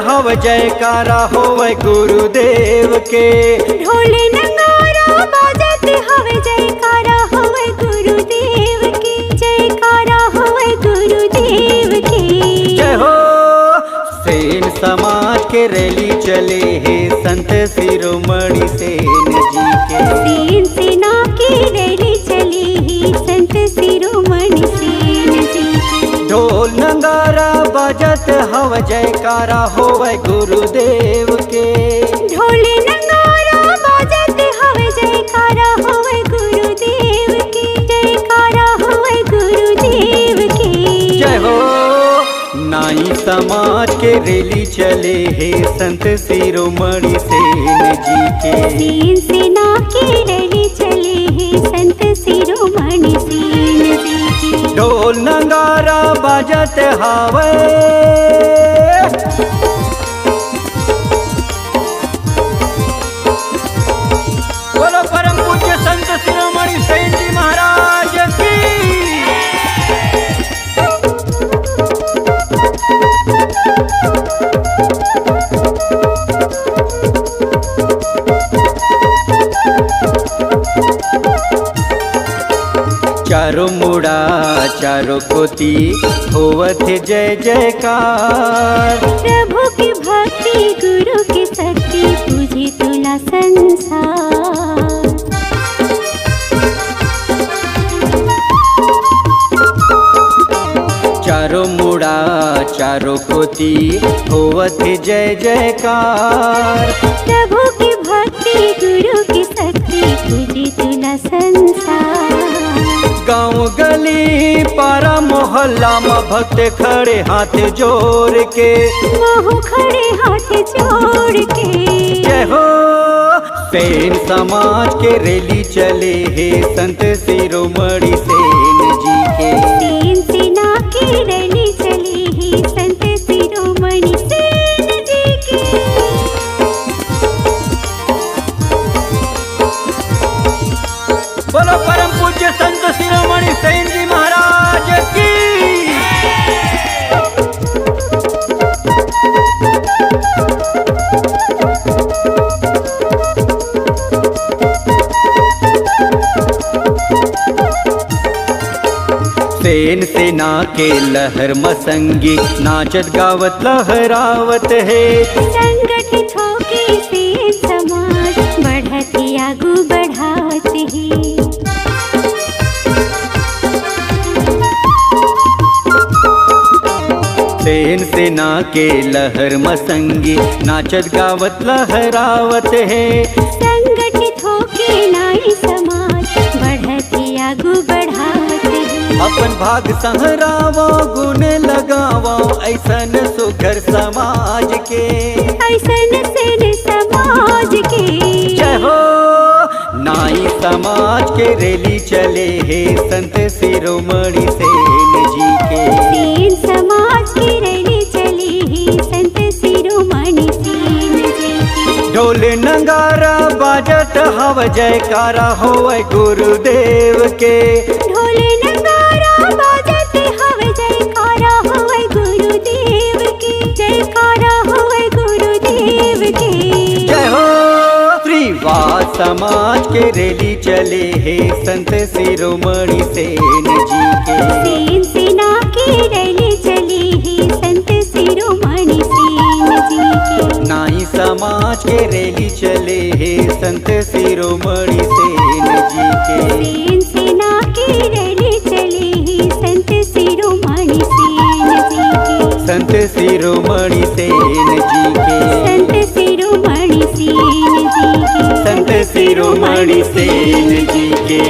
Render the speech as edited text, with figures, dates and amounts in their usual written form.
हव जयकारा होवे गुरुदेव के। ढोल नगारा बाजत हवे जयकारा होवे गुरुदेव के, जयकारा होवे गुरुदेव के। जय हो। सेन समाज के रैली चले है संत शिरोमणि सेन जी के। सेन सेना की रैली चली ही संत शिरोमणि सेन जी की। ढोल नगारा बाजत हव जयकारा होवे गुरुदेव के। ढोल नगारा बाजत हवे जयकारा होवे गुरुदेव के, जयकारा होवे गुरुदेव के। जय हो। नाई समाज के रैली चले है संत शिरोमणि सेन जी के। सेन सेना की रैली चले है संत शिरोमणि सेन जी की। ढोल नगारा बाजत हवे। बोलो परम पूज्य संत शिरोमणि सेन जी महाराज की। चारों मुड़ा चारों कोती होवत जय जयकार। प्रभु की भक्ति गुरु की शक्ति तुझे तुला संसार। चारों मुड़ा चारों कोती होवत जय जयकार। प्रभु की भक्ति गुरु की शक्ति तुझे तुला संसार। गाँव गली पारा मोहल्ला में भक्त खड़े हाथ जोड़ के। मोह खड़े हाथ जोड़ के। जय हो। सेन समाज के रैली चले है संत शिरोमणि सेन जी के। सेन सेना की रैली चली ही संत शिरोमणि सेन जी की। बोलो परम पूज्य संत शिरोमणि सेन जी महाराज की। सेन सेना के लहर मसंगी नाचत गावत लहरावत है। संगठित होके सेन समाज बढ़त आगू बढ़ावत है। सेन सेना के लहर मसंगी नाचत गावत लहरावत है। संगठित होके नाई समाज बढ़त आगू बढ़ावत है। अपन भाग सहरावा गुण लगावा ऐसन सुघर समाज के। ऐसन सेन समाज के। जय हो। नाई समाज के रैली चले है संत शिरोमणि सेन जी के। सेन समाज की रैली चली ही संत शिरोमणि सेन जी की। ढोल नगारा बाजत हव जयकारा होवे गुरुदेव के। ढोल नगारा बाजत हवे जयकारा होवे गुरुदेव के, जयकारा होवे गुरुदेव के। जय हो। श्रीवास समाज के रैली चले है संत शिरोमणि सेन जी के। सेन सेना की रैली चली ही संत शिरोमणि सेन जी की। नाई समाज के रैली चले है संत शिरोमणि सेन जी के। सेन सेना की रैली चली ही संत शिरोमणि सेन जी की। संत शिरोमणि सेन जी के। संत शिरोमणि सेन जी की। संत शिरोमणि सेन जी के।